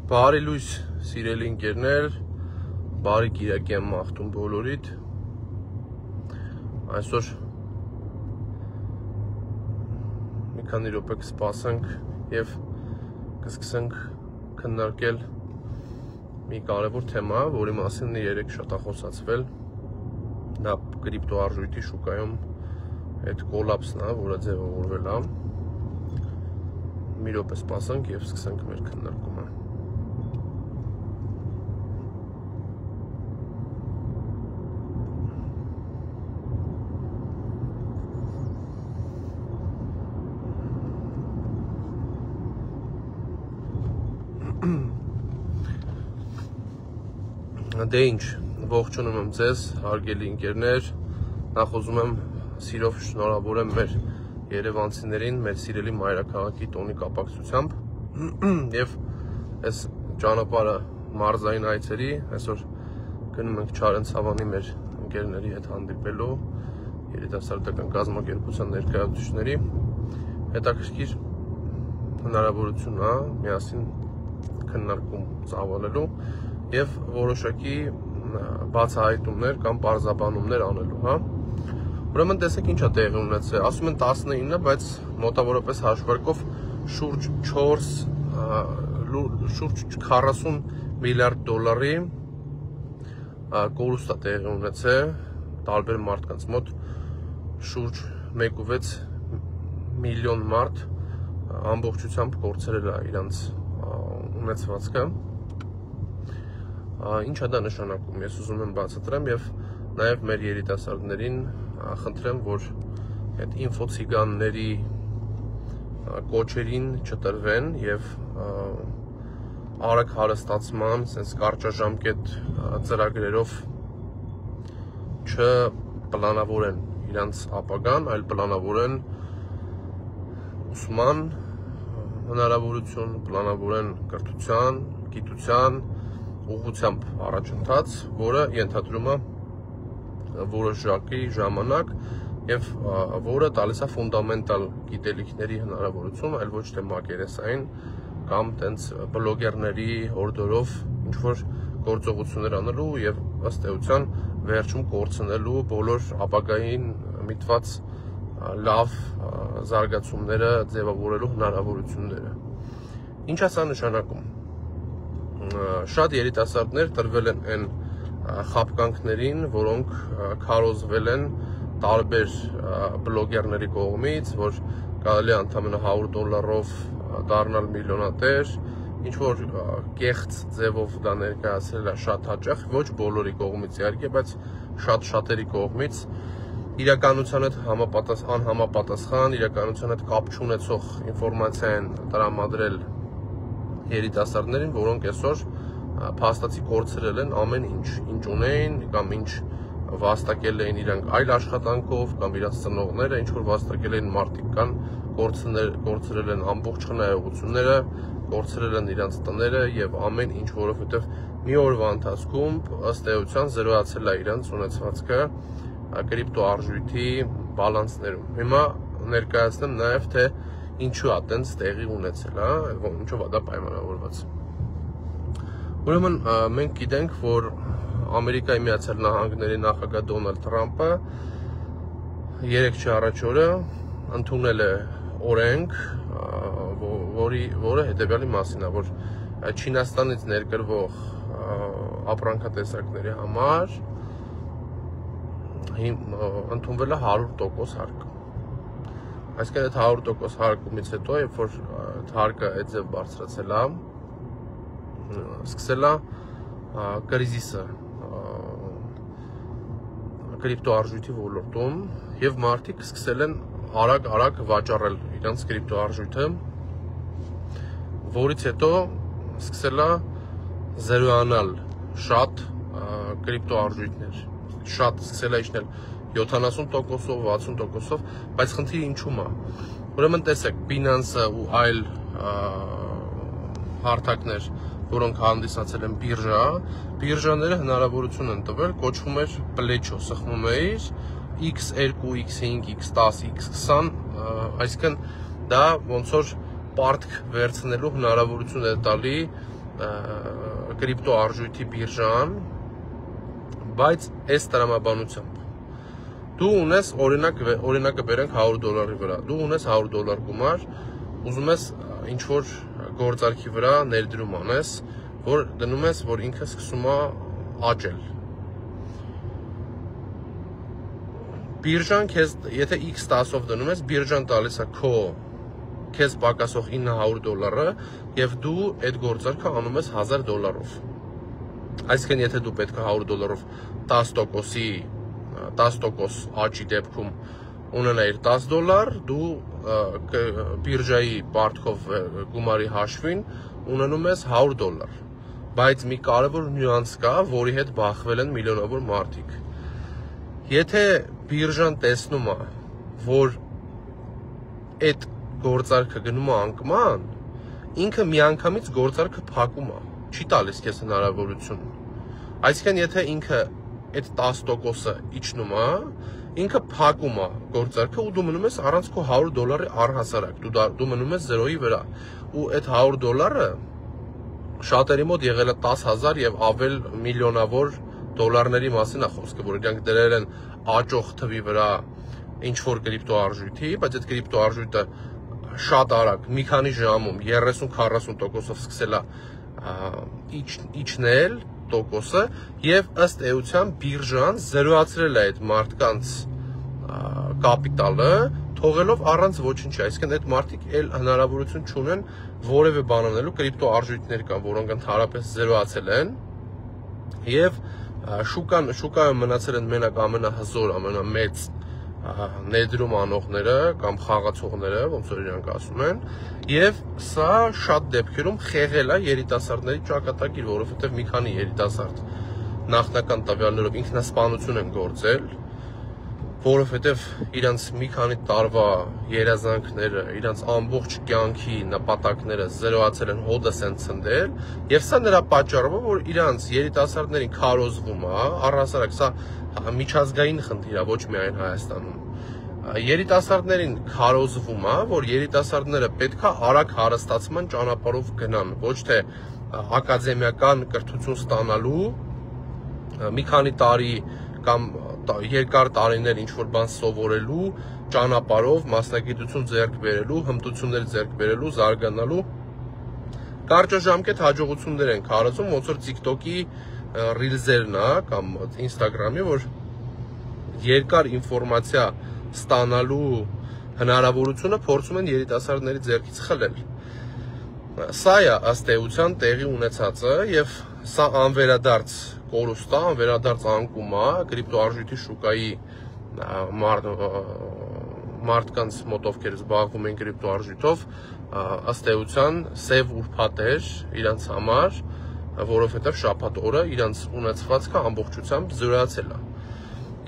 Բարի լույս սիրելի ընկերներ, բարի կիրակի եմ մաղթում բոլորիդ։ Այսօր մի քանի րոպե կսպասենք եւ կսկսենք քննարկել մի կարևոր թեմա, որի մասին երեք շատ է խոսացվել։ Դա կրիպտոարժույթի շուկայում այդ կոլապսն է, որը ձևավորվել է։ Մի րոպե սպասենք եւ սկսենք մեր քննարկումը։ Դե ինչ, ողջունում եմ ձեզ, հարգելի ընկերներ, նախ ուզում եմ սիրով շնորհավորեմ մեր երևանցիներին, մեր սիրելի մայրաքաղաքի տոնի կապակցությամբ եւ այս ճանապարհը մարզային այցերի, այսօր գնում ենք Չարենցավանի մեր ընկերների հետ հանդիպելու երիտասարդական կազմակերպության ներկայացուցիչների, հետաքրքիր հնարավորություն է միասին քննարկում ծավալելու եւ որոշակի բացահայտումներ կամ պարզաբանումներ անելու, հա։ Ուրեմն տեսեք ինչ է տեղի ունեցել, ասում են 19, բայց մոտավորապես հաշվարկով շուրջ 40 միլիարդ դոլարի կորուստ է տեղի ունեցել տարբեր մարդկանց մոտ, շուրջ 1.6 միլիոն մարդ ամբողջությամբ կորցրել է իրանց ունեցվածքը։ Ինչ է դա նշանակում, ես ուզում եմ բացատրեմ եւ նաեւ մեր երիտասարդներին խնդրեմ, որ այդ ինֆոցիգանների կոչերին չտրվեն եւ արագ հարստացման, sense կարճաժամկետ ծրագրերով չպլանավորեն իրանց ապագան, այլ պլանավորեն ուսման հնարավորություն, պլանավորեն կրթության, գիտության ուղղությամբ առաջընթաց, որը ենթադրում է որոշակի ժամանակ եւ որը տալիս է ֆունդամենտալ գիտելիքների հնարավորություն, այլ ոչ թե մակերեսային կամ տենց բլոգերների հորդորով ինչ որ գործողություններ անելու եւ ըստ էության վերջում կորցնելու բոլոր ապագային միտված լավ զարգացումները ձևավորելու հնարավորությունները։ Ինչ է սա նշանակում։ Շատ երիտասարդներ տրվել են այն խաբկանքներին, որոնք քարոզվել են տարբեր բլոգերների կողմից, որ կարելի է ընդամենը $100 դառնալ միլիոնատեր, ինչ որ կեղծ ձևով դա ներկայացրել է շատ հաճախ, ոչ բոլորի կողմից իհարկե, բայց շատ-շատերի կողմից իրականության հետ անհամապատասխան, իրականության հետ կապ չունեցող ինֆորմացիա են տրամադրել երիտասարդներին, որոնք այսօր փաստացի կորցրել են ամեն ինչ ունեին կամ ինչ վաստակել էին իրանք այլ աշխատանքով կամ իրաց ծնողները, ինչ որ վաստակել էին մարդիկ կան, կորցրել են ամբողջ խնայողությունները, կորցրել են իրանց տները եւ ամեն ինչ, որովհետեւ մի օրվա ընթացքում ըստ էության զրոյացել է իրանց ունեցվածքը կրիպտոարժույթի բալանսներում։ Հիմա ներկայացնեմ նաեւ թե ինչու է տենց տեղի ունեցել, հա, ինչով է դա պայմանավորված։ Ուրեմն մենք գիտենք, որ Ամերիկայի Միացյալ Նահանգների նախագահ Դոնալդ Թրամփը 3 առաջ օրը ընդունել է օրենք, որը հետևյալի մասին է, որ Չինաստանից ներկրվող ապրանքատեսակների համար ընդունվել է 100% հարկ։ Այսինքն այդ 100% հարկումից հետո, երբ որ հարկը այդ ձև բարձրացել է, սկսել է կրիզիսը կրիպտոարժույթի ոլորտում եւ մարդիկ սկսել են արագ վաճառել իրենց կրիպտոարժույթը, որից հետո սկսել է զերոյանալ շատ կրիպտոարժույթներ, շատ սկսել է իջնել 70%-ով, 60%-ով, բայց խնդիրը ինչու՞մ է։ Ուրեմն տեսեք, Binance-ը ու այլ հարթակներ, որոնք հանդիսացել են բիրժաները հնարավորություն են տվել, կոչվում էր Plecho, սխմում էիր X2, X5, X10, X20, այսինքն դա ոնց որ պարտք վերցնելու հնարավորություն է տալի կրիպտո արժույթի բիրժան, բայց այս տրամաբանությամբ դու ունես օրինակը բերենք $100 վրա, դու ունես $100 գումար, ուզում ես ինչ-որ գործարքի վրա ներդրում անես, որ դնում ես, որ ինքը սկսում է աճել։ Բիրժան քեզ, եթե X տասով դնում ես, բիրժան տալիս է քեզ պակասող $900 և դու այդ գործարքը անում ես $1000-ով։ Այսինքն, եթե դու պետք է $100-ով 10% աճի դեպքում ունենայիր $10, դու բիրժայի պարտքով գումարի հաշվին ունենում ես $100, բայց մի կարևոր նյուանս կա, որի հետ բախվել են միլիոնավոր մարդիկ։ Եթե բիրժան տեսնում է, որ այդ գործարքը գնում է անկման, ինքը միանգամից գործարքը փակում է, չի տալիս քեզ հնարավորություն։ Այսինքն, եթե ինքը այդ 10%-ը իջնում է, ինքը փակում է գործարքը ու դու մնում ես առանց քո $100-ի առհասարակ, դու մնում ես 0-ի վրա, ու այդ $100-ը շատերի մոտ եղել է 10,000 և ավել միլիոնավոր դոլարների մասին է խոսքը, որ իրանք դրել են աճող թվի վրա ինչ-որ կրիպտո արժույթի, բայց այդ կրիպտո արժույթը շատ արագ, մի քանի ժամում 30-40%-ով սկսել է իջնել տոկոսը և ըստ էության բիրժան զերոացրել է այդ մարդկանց կապիտալը, թողելով առանց ոչինչի, այսինքն այդ մարդիկ էլ հնարավորություն չունեն որևէ բան անելու, կրիպտո արժույթներ կան, որոնք ընդհանրապես զերոացել են և շուկայում մնացել են մենակ ամենահզոր, ամենամեծ ներդրում անողները կամ խաղացողները, ոնց որ իրանք ասում են, և սա շատ դեպքերում խեղել է երիտասարդների ճակատագիր, որովհետև մի քանի երիտասարդ նախնական տվյալներով ինքնասպանություն են գործել, որովհետև իրանց մի քանի տարվա երազանքները, իրանց ամբողջ կյանքի նպատակները զերոացել են, հոդս են ցնդել, և սա նրա պատճառով է, որ իրանց երիտասարդներին քարոզվում է, առհասարակ սա միջազգային խնդիր է, ոչ միայն Հայաստանում։ Երիտասարդներին քարոզվում է, որ երիտասարդները պետք է արագ հարստացման ճանապարհով գնան, ոչ թե ակադեմիական կրթություն ստանալու, մի քանի տարի կամ երկար տարիներ ինչ-որ բան սովորելու ճանապարհով մասնագիտություն ձեռք բերելու, հմտություններ ձեռք բերելու, զարգանալու կարճաժամկետ հաջողություններ են քարոզում, ոնց որ TikTok-ի ռիլզերն է կամ Instagram-ի, որ երկար ինֆորմացիա ստանալու հնարավորությունը փորձում են երիտասարդների ձեռքից խլել։ Սա է ըստ էության տեղի ունեցածը և սա անվերադարձ կորուստ է, անվերադարձ անկում է կրիպտո արժույթի շուկայի մարդկանց մոտ, ովքեր զբաղվում են կրիպտո արժույթով, ըստ էության սև ուրբաթ էր իրանց համար, որովհետև շաբաթ օրը իրանց ունեցվածքը ամբողջությամբ զրոացել է։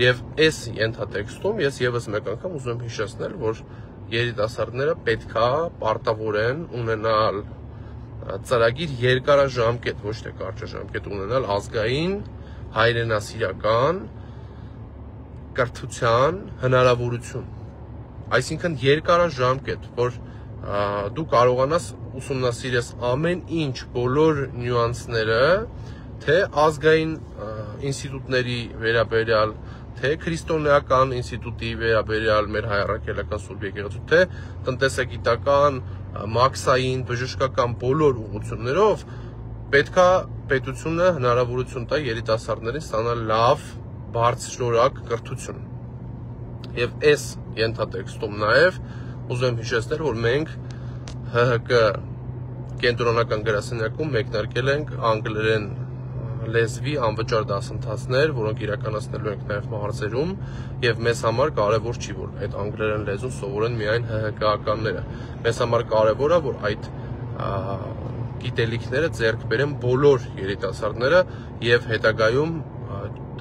Եվ այս ենթատեքստում ես ևս մեկ անգամ ուզում եմ հիշեցնել, որ երիտասարդները պետք է պարտավորեն ունենալ ծրագիր երկարաժամկետ, ոչ թե կարճաժամկետ ունենալ ազգային, հայրենասիրական կրթության հնարավորություն։ Այսինքն երկարաժամկետ, որ դու կարողանաս ուսումնասիրես ամեն ինչ, բոլոր նյուանսները, թե ազգային ինստիտուտների վերաբերյալ, թե քրիստոնեական ինստիտուտի վերաբերյալ մեր հայ առաքելական Սուրբ եկեղեցու, թե տնտեսագիտական, մաքսային, բժշկական բոլոր ուղղություններով պետք է պետությունը հնարավորություն տա երիտասարդներին ստանալ լավ, բարձրորակ կրթություն։ Եվ այս ենթատեքստում նաև ուզում եմ հիշեցնել, որ մենք ՀՀԿ կենտրոնական գրասենյակում մեկնարկել ենք անգլերեն լեզվի անվճար դասընթացներ, որոնք իրականացնելու ենք նաև մարզերում, և մեզ համար կարևոր չի, որ այդ անգլերեն լեզուն սովորեն միայն ՀՀԿ-ականները։ Մեզ համար կարևոր է, որ այդ գիտելիքները ձեռք բերեն բոլոր երիտասարդները և հետագայում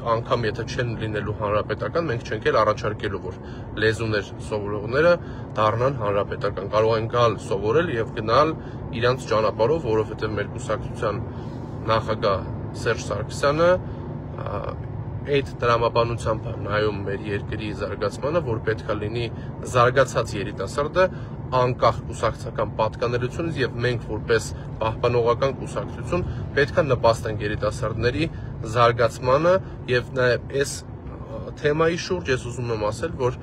անգամ եթե չեն լինելու հանրապետական, մենք չենք էլ առաջարկելու, որ լեզուներ սովորողները դառնան հանրապետական, կարող են գալ սովորել և գնալ իրանց ճանապարհով, որովհետև մեր կուսակցության նախագահ Սերժ Սարգսյանը այդ տրամաբանությամբ է նայում մեր երկրի զարգացմանը, որ պետք է լինի զարգացած երիտասարդը անկախ կուսակցական պատկանելությունից եւ մենք որպես պահպանողական կուսակցություն պետք է նպաստենք երիտասարդների զարգացմանը եւ նաեւ այս թեմայի շուրջ ես ուզում եմ ասել, որ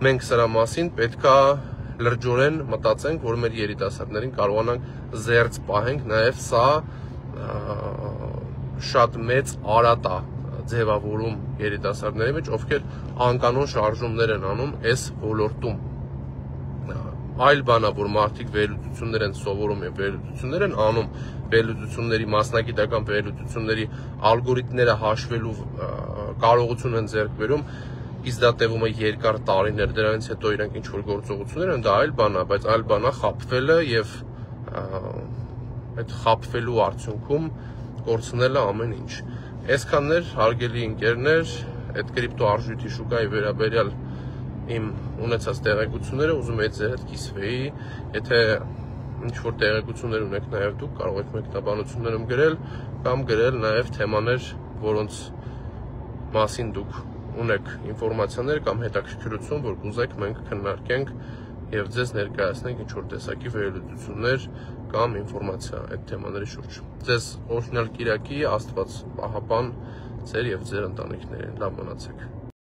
մենք սրա մասին պետք է լրջորեն մտածենք, որ մեր երիտասարդներին կարողանանք զերծ պահենք, նաեւ սա շատ մեծ արատ է ձևավորում երիտասարդների մեջ, ովքեր անկանոն շարժումներ են անում այս ոլորտում։ Այլ բան է, որ մարդիկ վերլուծություններ են սովորում եւ վերլուծություններ են անում, վերլուծությունների մասնագիտական վերլուծությունների ալգորիթմները հաշվելու կարողություն են ձեռք բերում, իսկ դա տևում է երկար տարիներ, դրանից հետո իրենք ինչ որ գործողություններ են, դա այլ բան է, բայց այլ բան է խաբվելը եւ այդ խաբվելու արդյունքում կորցնելը ամեն ինչ։ Այսքաններ, հարգելի ընկերներ, այդ կրիպտո արժույթի շուկայի վերաբերյալ իմ ունեցած տեղեկությունները ուզում եմ ձեր հետ կիսվեի, եթե ինչ-որ տեղեկություններ ունեք նաև դուք կարող եք մեկնաբանություններում գրել կամ գրել նաև թեմաներ, որոնց մասին դուք ունեք ինֆորմացիաներ կամ հետաքրքրություն, որ կուզեք մենք քննարկենք եւ ձեզ ներկայացնենք ինչ-որ տեսակի վերլուծություններ կամ ինֆորմացիա այդ թեմաների շուրջ։ Ձեզ օրհնյալ կիրակի, Աստված պահապան ձեր եւ ձեր ընտանիքներին, լավ մնացեք։